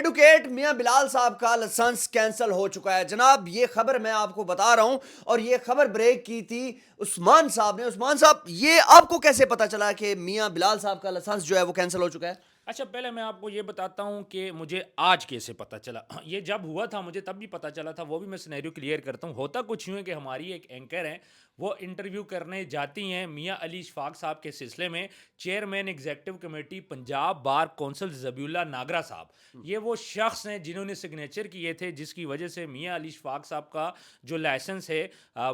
Advocate میاں بلال صاحب کا لائسنس کینسل ہو چکا ہے جناب. یہ خبر میں آپ کو بتا رہا ہوں اور یہ خبر بریک کی تھی عثمان صاحب نے. عثمان صاحب, یہ آپ کو کیسے پتا چلا کہ میاں بلال صاحب کا لائسنس جو ہے وہ کینسل ہو چکا ہے؟ اچھا، پہلے میں آپ کو یہ بتاتا ہوں کہ مجھے آج کیسے پتہ چلا. یہ جب ہوا تھا مجھے تب بھی پتہ چلا تھا، وہ بھی میں سینیریو کلیئر کرتا ہوں. ہوتا کچھ یوں ہے کہ ہماری ایک اینکر ہیں، وہ انٹرویو کرنے جاتی ہیں میاں علی اشفاق صاحب کے سلسلے میں. Chairman executive committee Punjab bar council Zabihullah اللہ ناگرا صاحب، یہ وہ شخص ہیں جنہوں نے سگنیچر کیے تھے جس کی وجہ سے میاں علی اشفاق صاحب کا جو لائسنس ہے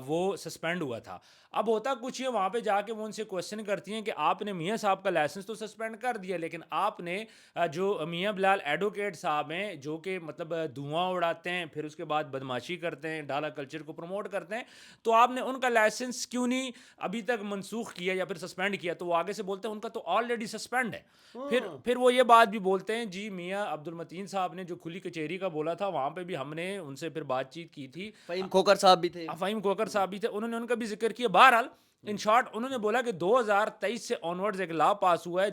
وہ سسپینڈ ہوا تھا. اب ہوتا کچھ ہے، وہاں پہ جا کے وہ ان سے کوشچن کرتی ہیں کہ آپ نے میاں صاحب کا لائسنس تو سسپینڈ کر دیا، لیکن آپ نے جو میاں بلال ایڈوکیٹ صاحب ہیں جو کہ مطلب دھواں اڑاتے ہیں، پھر اس کے بعد بدماشی کرتے ہیں، ڈالا کلچر کو پروموٹ کرتے ہیں، تو آپ نے ان کا لائسنس کیوں نہیں ابھی تک منسوخ کیا یا پھر سسپینڈ کیا؟ تو وہ آگے سے بولتے ہیں ان کا تو آلریڈی سسپینڈ ہے. پھر وہ یہ بات بھی بولتے ہیں جی میاں عبد المتین صاحب نے جو کھلی کچہری کا بولا تھا، وہاں پہ بھی ہم نے ان سے پھر بات چیت کی تھی. فہیم کھوکر صاحب بھی تھے. فہیم کوکر صاحب بھی تھے، انہوں نے ان کا بھی ذکر کیا. بہرحال ان شارٹ انہوں نے بولا کہ 2023 سے آنورڈز ایک لا پاس ہوا ہے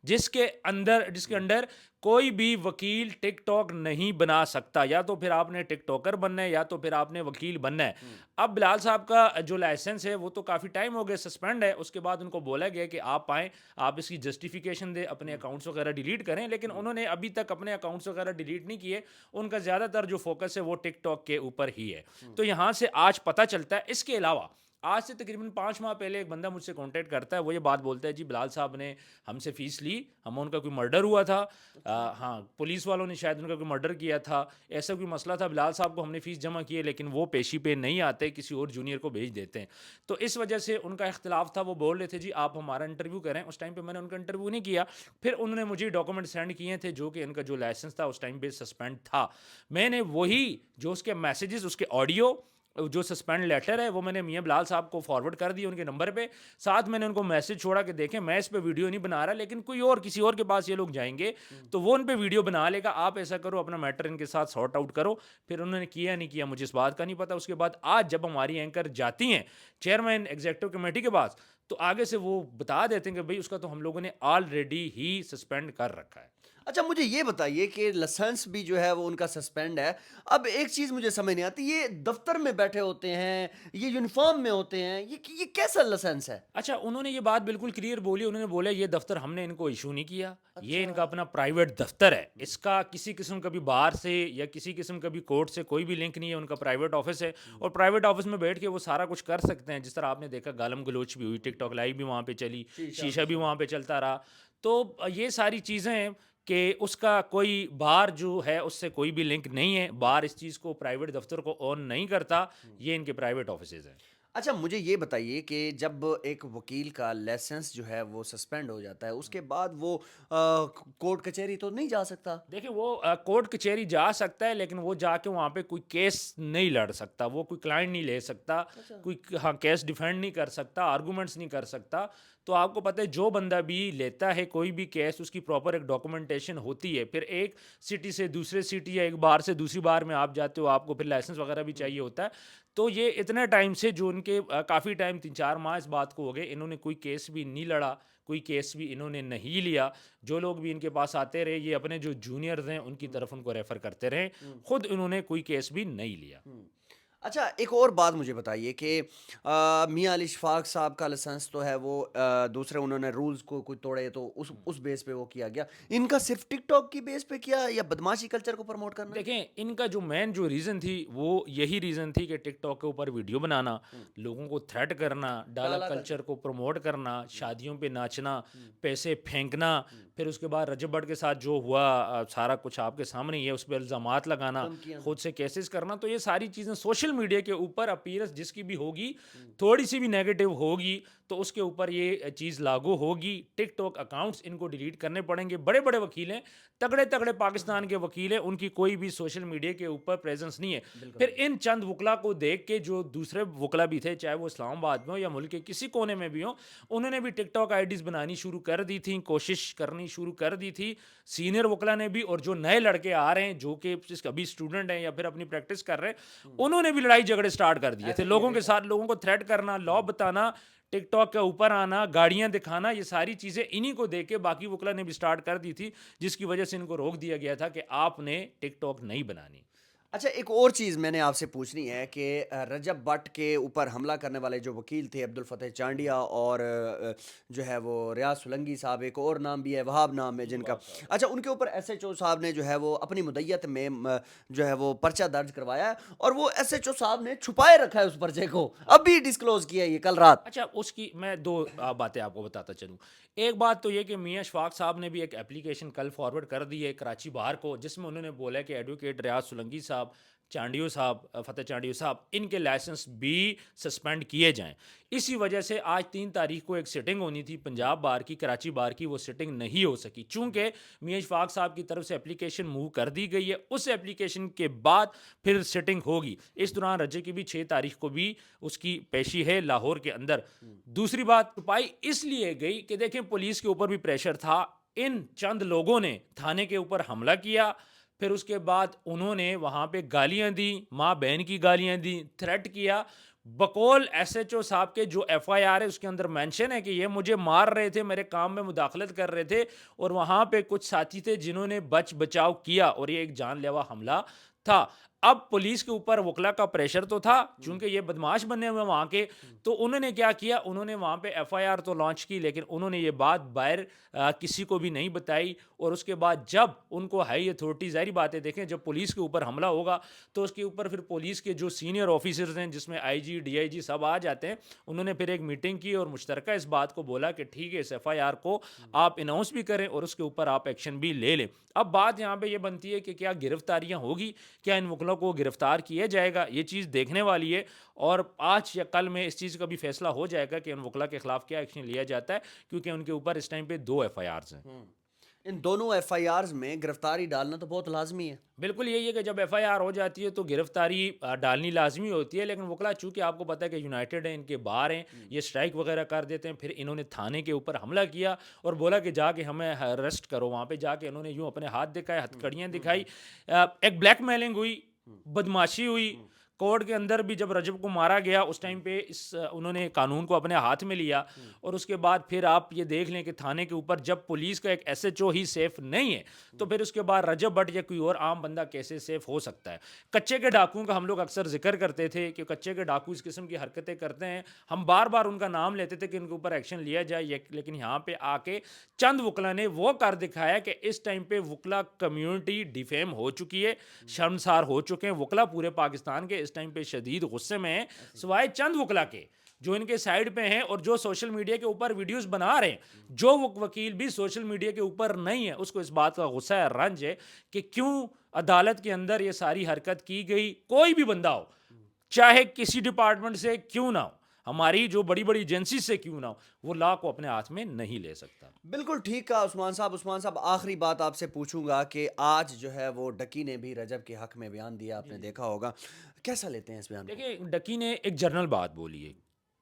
جس کے انڈر کوئی بھی وکیل ٹک ٹاک نہیں بنا سکتا. یا تو پھر آپ نے ٹک ٹاکر بننا ہے یا تو پھر آپ نے وکیل بننا ہے. اب بلال صاحب کا جو لائسنس ہے وہ تو کافی ٹائم ہو گیا سسپینڈ ہے. اس کے بعد ان کو بولا گیا کہ آپ آئیں، آپ اس کی جسٹیفیکیشن دیں، اپنے اکاؤنٹس وغیرہ ڈیلیٹ کریں، لیکن انہوں نے ابھی تک اپنے اکاؤنٹس وغیرہ ڈیلیٹ نہیں کیے. ان کا زیادہ تر جو فوکس ہے وہ ٹک ٹاک کے اوپر ہی ہے. تو یہاں سے آج پتہ چلتا ہے. اس کے علاوہ آج سے تقریباً 5 ماہ پہلے ایک بندہ مجھ سے کانٹیکٹ کرتا ہے، وہ یہ بات بولتا ہے جی بلال صاحب نے ہم سے فیس لی، ہم ان کا کوئی مرڈر ہوا تھا، ہاں پولیس والوں نے شاید ان کا کوئی مرڈر کیا تھا، ایسا کوئی مسئلہ تھا، بلال صاحب کو ہم نے فیس جمع کی ہے لیکن وہ پیشی پہ نہیں آتے، کسی اور جونیئر کو بھیج دیتے ہیں. تو اس وجہ سے ان کا اختلاف تھا. وہ بول رہے تھے جی آپ ہمارا انٹرویو کریں. اس ٹائم پہ میں نے ان کا انٹرویو نہیں کیا. پھر انہوں نے مجھے ڈاکومنٹ سینڈ کیے تھے جو کہ ان کا جو لائسنس تھا اس ٹائم پہ سسپینڈ تھا. میں نے وہی جو اس کے میسیجز، اس کے آڈیو، جو سسپینڈ لیٹر ہے وہ میں نے میاں بلال صاحب کو فارورڈ کر دی ان کے نمبر پہ. ساتھ میں نے ان کو میسج چھوڑا کہ دیکھیں میں اس پہ ویڈیو نہیں بنا رہا، لیکن کوئی اور کسی اور کے پاس یہ لوگ جائیں گے تو وہ ان پہ ویڈیو بنا لے گا، آپ ایسا کرو اپنا میٹر ان کے ساتھ سارٹ آؤٹ کرو. پھر انہوں نے کیا نہیں کیا مجھے اس بات کا نہیں پتا. اس کے بعد آج جب ہماری اینکر جاتی ہیں چیئرمین ایگزیکٹو کمیٹی کے پاس تو آگے سے وہ بتا دیتے ہیں کہ بھائی اس کا تو ہم لوگوں نے آلریڈی ہی سسپینڈ کر رکھا ہے. اچھا مجھے یہ بتائیے کہ لائسنس بھی جو ہے وہ ان کا سسپینڈ ہے. اب ایک چیز مجھے سمجھ نہیں آتی, یہ دفتر میں بیٹھے ہوتے ہیں, یہ یونیفارم میں ہوتے ہیں, یہ کیسا لائسنس ہے؟ اچھا انہوں نے یہ بات بالکل کلیئر بولی. انہوں نے بولا یہ دفتر ہم نے ان کو ایشو نہیں کیا, یہ ان کا اچھا. اپنا پرائیویٹ دفتر ہے, اس کا کسی قسم کا بھی باہر سے یا کسی قسم کا بھی کورٹ سے کوئی بھی لنک نہیں ہے. ان کا پرائیویٹ آفس ہے اور پرائیویٹ آفس میں بیٹھ کے وہ سارا کچھ کر سکتے ہیں. جس طرح آپ نے دیکھا گالم گلوچ بھی ہوئی, ٹک ٹاک لائیو بھی وہاں پہ چلی, شیشہ بھی وہاں پہ چلتا رہا. تو یہ ساری چیزیں ہیں کہ اس کا کوئی باہر جو ہے اس سے کوئی بھی لنک نہیں ہے. باہر اس چیز کو پرائیویٹ دفتر کو آن نہیں کرتا, یہ ان کے پرائیویٹ آفسز ہیں. اچھا مجھے یہ بتائیے کہ جب ایک وکیل کا لائسنس جو ہے وہ سسپینڈ ہو جاتا ہے اس کے بعد وہ کورٹ کچہری تو نہیں جا سکتا؟ دیکھیں وہ کورٹ کچہری جا سکتا ہے لیکن وہ جا کے وہاں پہ کوئی کیس نہیں لڑ سکتا, وہ کوئی کلائنٹ نہیں لے سکتا, کوئی ہاں کیس ڈیفینڈ نہیں کر سکتا, آرگومنٹس نہیں کر سکتا. تو آپ کو پتہ ہے جو بندہ بھی لیتا ہے کوئی بھی کیس اس کی پراپر ایک ڈاکومنٹیشن ہوتی ہے. پھر ایک سٹی سے دوسرے سٹی یا ایک بار سے دوسری بار میں آپ جاتے ہو, آپ کو پھر لائسنس وغیرہ بھی چاہیے ہوتا ہے. تو یہ اتنے ٹائم سے جو ان کے کافی ٹائم 3-4 ماہ اس بات کو ہو گئے, انہوں نے کوئی کیس بھی نہیں لڑا, کوئی کیس بھی انہوں نے نہیں لیا. جو لوگ بھی ان کے پاس آتے رہے یہ اپنے جو جونیئرز ہیں ان کی طرف ان کو ریفر کرتے رہے, خود انہوں نے کوئی کیس بھی نہیں لیا. اچھا ایک اور بات مجھے بتائیے کہ میاں علی اشفاق صاحب کا لائسنس تو ہے وہ دوسرے انہوں نے رولز کو کوئی توڑے تو اس بیس پہ وہ کیا گیا. ان کا صرف ٹک ٹاک کی بیس پہ کیا یا بدماشی کلچر کو پروموٹ کرنا؟ دیکھیں ان کا جو مین جو ریزن تھی وہ یہی ریزن تھی کہ ٹک ٹاک کے اوپر ویڈیو بنانا, لوگوں کو تھریٹ کرنا, ڈالا کلچر کو پروموٹ کرنا, شادیوں پہ ناچنا, پیسے پھینکنا, پھر اس کے بعد رجب بٹ کے ساتھ جو ہوا سارا کچھ آپ کے سامنے ہی ہے, اس پہ الزامات لگانا, خود سے کیسز کرنا. تو یہ ساری چیزیں سوشل میڈیا کے اوپر اپیرنس جس کی بھی ہوگی تھوڑی سی بھی نیگیٹو ہوگی تو اس کے اوپر یہ چیز لاگو ہوگی. ٹک ٹاک اکاؤنٹس ان کو ڈیلیٹ کرنے پڑیں گے. بڑے بڑے وکیل ہیں, تگڑے تگڑے پاکستان کے وکیل ہیں, ان کی کوئی بھی سوشل میڈیا کے اوپر پریزنس نہیں ہے. پھر ان چند وکلا کو دیکھ کے جو دوسرے وکلا بھی تھے, چاہے وہ اسلام آباد میں ہو یا ملک کے کسی کونے میں بھی ہوں, انہوں نے بھی ٹک ٹاک آئی ڈیز بنانی شروع کر دی تھیں, کوشش کرنی شروع کر دی تھی. سینئر وکلا نے بھی, اور جو نئے لڑکے آ رہے ہیں جو کہ ابھی اسٹوڈنٹ ہیں یا پھر اپنی پریکٹس کر رہے ہیں, انہوں نے بھی لڑائی جھگڑے سٹارٹ کر دیے تھے لوگوں کے ساتھ, لوگوں کو تھریٹ کرنا, لا بتانا, ٹک ٹاک کے اوپر آنا, گاڑیاں دکھانا, یہ ساری چیزیں انہی کو دیکھ کے باقی وکلا نے بھی سٹارٹ کر دی تھی, جس کی وجہ سے ان کو روک دیا گیا تھا کہ آپ نے ٹک ٹاک نہیں بنانی. اچھا ایک اور چیز میں نے آپ سے پوچھنی ہے کہ رجب بٹ کے اوپر حملہ کرنے والے جو وکیل تھے عبدالفتح چانڈیا اور جو ہے وہ ریاض سلنگی صاحب, ایک اور نام بھی ہے وہاب نام ہے جن کا, اچھا ان کے اوپر ایس ایچ او صاحب نے جو ہے وہ اپنی مدعیت میں جو ہے وہ پرچہ درج کروایا ہے, اور وہ ایس ایچ او صاحب نے چھپائے رکھا ہے اس پرچے کو, اب بھی ڈسکلوز کیا ہے یہ کل رات. اچھا اس کی میں دو باتیں آپ کو بتاتا چلوں. ایک بات تو یہ کہ میاں اشفاق صاحب نے بھی ایک اپلیکیشن کل فارورڈ کر دی ہے کراچی بار کو, جس میں انہوں نے بولا ہے کہ ایڈوکیٹ ریاض سلنگی صاحب, چانڈیو صاحب, فتح چانڈیو صاحب, ان کے لائسنس بھی سسپینڈ کیے جائیں. اسی وجہ سے آج 3 تاریخ کو ایک سٹنگ ہونی تھی پنجاب بار کی, کراچی بار کی, وہ سٹنگ نہیں ہو سکی چونکہ میاں اشفاق صاحب کی طرف سے اپلیکیشن موو کر دی گئی ہے. اس اپلیکیشن کے بعد پھر سٹنگ ہوگی. اس دوران رجب کی بھی 6 تاریخ کو بھی اس کی پیشی ہے لاہور کے اندر. دوسری بات چھپائی اس لیے گئی کہ دیکھیں پولیس کے اوپر بھی پریشر تھا, ان چند لوگوں نے تھانے کے اوپر حملہ کیا, پھر اس کے بعد انہوں نے وہاں پہ گالیاں دی, ماں بہن کی گالیاں دی, تھریٹ کیا. بقول ایس ایچ او صاحب کے جو ایف آئی آر ہے اس کے اندر مینشن ہے کہ یہ مجھے مار رہے تھے, میرے کام میں مداخلت کر رہے تھے, اور وہاں پہ کچھ ساتھی تھے جنہوں نے بچاؤ کیا, اور یہ ایک جان لیوا حملہ تھا. اب پولیس کے اوپر وکلا کا پریشر تو تھا چونکہ یہ بدماش بنے ہوئے وہاں کے, تو انہوں نے کیا کیا, انہوں نے وہاں پہ ایف آئی آر تو لانچ کی, لیکن انہوں نے یہ بات باہر کسی کو بھی نہیں بتائی. اور اس کے بعد جب ان کو ہائی اتھارٹی, ظاہری باتیں دیکھیں جب پولیس کے اوپر حملہ ہوگا تو اس کے اوپر پھر پولیس کے جو سینئر آفیسرز ہیں جس میں آئی جی, ڈی آئی جی سب آ جاتے ہیں, انہوں نے پھر ایک میٹنگ کی اور مشترکہ اس بات کو بولا کہ ٹھیک ہے اس ایف آئی آر کو آپ اناؤنس بھی کریں اور اس کے اوپر آپ ایکشن بھی لے لیں. اب بات یہاں پہ یہ بنتی ہے کہ کیا گرفتاریاں ہوگی, کیا ان وکلوں کو گرفتار کیا جائے گا, یہ چیز دیکھنے والی ہے. اور آج یا کل میں اس چیز کا بھی فیصلہ ہو جائے گا کہ ان وکلا کے خلاف کیا ایکشن لیا جاتا ہے, کیونکہ ان کے اوپر اس ٹائم پہ 2 ایف آئی آرز ہیں. ان دونوں ایف آئی آرز میں گرفتاری ڈالنا تو بہت لازمی ہے. بالکل یہی ہے کہ جب ایف آئی آر ہو جاتی ہے تو گرفتاری ڈالنی لازمی ہوتی ہے, لیکن وکلا چونکہ آپ کو پتہ ہے کہ یونائٹڈ ہیں, ان کے باہر ہیں, یہ اسٹرائک وغیرہ کر دیتے ہیں. پھر انہوں نے تھانے کے اوپر حملہ کیا اور بولا کہ جا کے ہمیں اریسٹ کرو. وہاں پہ جا کے انہوں نے یوں اپنے ہاتھ دکھائے, ہتھ کڑیاں دکھائی, ایک بلیک میلنگ ہوئی, بدماشی ہوئی. کورٹ کے اندر بھی جب رجب کو مارا گیا اس ٹائم پہ انہوں نے قانون کو اپنے ہاتھ میں لیا. اور اس کے بعد پھر آپ یہ دیکھ لیں کہ تھانے کے اوپر جب پولیس کا ایک ایس ایچ او ہی سیف نہیں ہے تو پھر اس کے بعد رجب بٹ یا کوئی اور عام بندہ کیسے سیف ہو سکتا ہے. کچے کے ڈاکوؤں کا ہم لوگ اکثر ذکر کرتے تھے کہ کچے کے ڈاکو اس قسم کی حرکتیں کرتے ہیں, ہم بار بار ان کا نام لیتے تھے کہ ان کے اوپر ایکشن لیا جائے, لیکن یہاں پہ آ کے چند وکلا نے وہ کر دکھایا کہ اس ٹائم پہ وکلا کمیونٹی ڈیفیم ہو چکی ہے, شرمسار ہو چکے ہیں. وکلا پورے پاکستان کے اس ٹائم پہ شدید غصے میں ہیں, سوائے چند وکلا کے جو ان کے سائیڈ پہ ہیں اور جو سوشل میڈیا کے اوپر ویڈیوز بنا رہے ہیں. جو وکیل بھی سوشل میڈیا کے اوپر نہیں ہے اس کو اس بات کا غصہ ہے, رنج ہے کہ کیوں عدالت کے اندر یہ ساری حرکت کی گئی. کوئی بھی بندہ ہو, چاہے کسی ڈپارٹمنٹ سے کیوں نہ ہو, ہماری جو بڑی بڑی ایجنسی سے کیوں نہ ہو, وہ لا کو اپنے ہاتھ میں نہیں لے سکتا. بالکل ٹھیک کہا عثمان صاحب. آخری بات آپ سے پوچھوں گا کہ آج جو ہے وہ ڈکی نے بھی رجب کے حق میں بیان دیا, آپ نے دیکھا ہوگا, کیسا لیتے ہیں اس بیان کو؟ دیکھیں ڈکی نے ایک جنرل بات بولی ہے,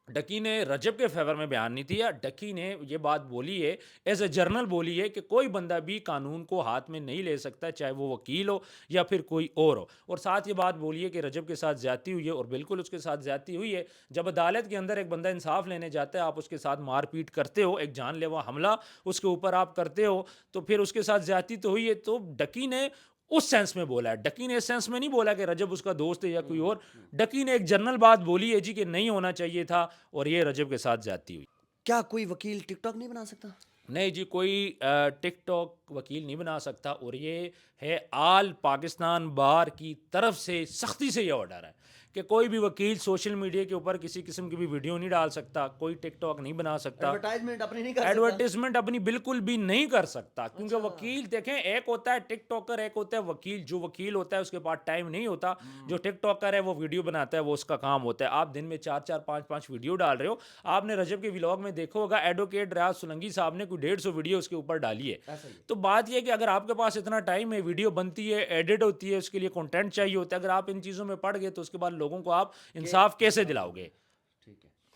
ڈکی نے رجب کے فیور میں بیان نہیں دیا. ڈکی نے یہ بات بولی ہے, ایز اے جرنل بولی ہے کہ کوئی بندہ بھی قانون کو ہاتھ میں نہیں لے سکتا, چاہے وہ وکیل ہو یا پھر کوئی اور ہو. اور ساتھ یہ بات بولی ہے کہ رجب کے ساتھ زیادتی ہوئی ہے, اور بالکل اس کے ساتھ زیادتی ہوئی ہے. جب عدالت کے اندر ایک بندہ انصاف لینے جاتا ہے, آپ اس کے ساتھ مار پیٹ کرتے ہو, ایک جان لیوا حملہ اس کے اوپر آپ کرتے ہو, تو پھر اس کے ساتھ زیادتی تو ہوئی ہے. تو ڈکی نے اس سینس میں بولا ہے, ڈکی نے اس سینس میں نہیں بولا کہ رجب اس کا دوست ہے یا کوئی اور. ڈکی نے ایک جنرل بات بولی ہے جی کہ نہیں ہونا چاہیے تھا, اور یہ رجب کے ساتھ زیادتی ہوئی. کیا کوئی وکیل ٹک ٹاک نہیں بنا سکتا؟ نہیں جی, کوئی ٹک ٹاک وکیل نہیں بنا سکتا, اور یہ ہے آل پاکستان بار کی طرف سے سختی سے یہ آرڈر ہے کہ کوئی بھی وکیل سوشل میڈیا کے اوپر کسی قسم کی بھی ویڈیو نہیں ڈال سکتا, کوئی ٹک ٹاک نہیں بنا سکتا, ایڈورٹائزمنٹ اپنی نہیں کر سکتا, ایڈورٹیزمنٹ اپنی بالکل بھی نہیں کر سکتا. کیونکہ وکیل دیکھیں, ایک ہوتا ہے ٹک ٹاکر, ایک ہوتا ہے وکیل. جو وکیل ہوتا ہے اس کے پاس ٹائم نہیں ہوتا, جو ٹک ٹاکر ہے وہ ویڈیو بناتا ہے, وہ اس کا کام ہوتا ہے. آپ دن میں 4-4 5-5 ویڈیو ڈال رہے ہو. آپ نے رجب کے ولاگ میں دیکھا ہوگا ایڈوکیٹ ریاض سلنگی صاحب نے کوئی 150 ویڈیو اس کے اوپر ڈالی ہے. تو بات یہ ہے کہ اگر آپ کے پاس اتنا ٹائم ہے, ویڈیو بنتی ہے, ایڈٹ ہوتی ہے, اس کے لیے کنٹینٹ چاہیے ہوتا ہے, اگر آپ ان چیزوں میں پڑ گئے تو اس کے بعد لوگوں کو آپ انصاف کیسے دلاؤ گے؟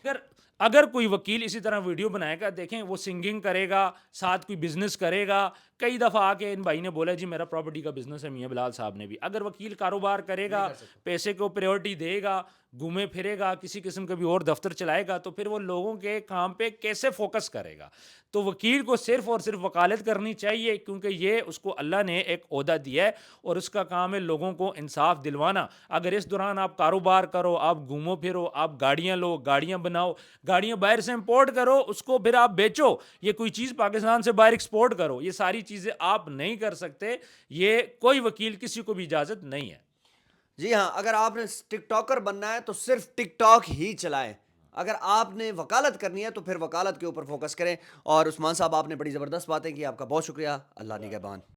اگر اگر کوئی وکیل اسی طرح ویڈیو بنائے گا، دیکھیں وہ سنگنگ کرے گا، ساتھ کوئی بزنس کرے گا. کئی دفعہ آ کے ان بھائی نے بولا جی میرا پراپرٹی کا بزنس ہے، میاں بلال صاحب نے بھی. اگر وکیل کاروبار کرے گا، پیسے کو پریورٹی دے گا، گھومے پھرے گا، کسی قسم کا بھی اور دفتر چلائے گا، تو پھر وہ لوگوں کے کام پہ کیسے فوکس کرے گا؟ تو وکیل کو صرف اور صرف وکالت کرنی چاہیے، کیونکہ یہ اس کو اللہ نے ایک عہدہ دیا ہے اور اس کا کام ہے لوگوں کو انصاف دلوانا. اگر اس دوران آپ کاروبار کرو، آپ گھومو پھرو، آپ گاڑیاں لو، گاڑیاں بناؤ، گاڑیاں باہر سے امپورٹ کرو، اس کو پھر آپ بیچو، یہ کوئی چیز پاکستان سے باہر ایکسپورٹ کرو، یہ ساری چیزیں آپ نہیں کر سکتے. یہ کوئی وکیل کسی کو بھی اجازت نہیں ہے. جی ہاں، اگر آپ نے ٹک ٹاکر بننا ہے تو صرف ٹک ٹاک ہی چلائیں. اگر آپ نے وکالت کرنی ہے تو پھر وکالت کے اوپر فوکس کریں. اور عثمان صاحب آپ نے بڑی زبردست باتیں کی، آپ کا بہت شکریہ. اللہ نگہبان.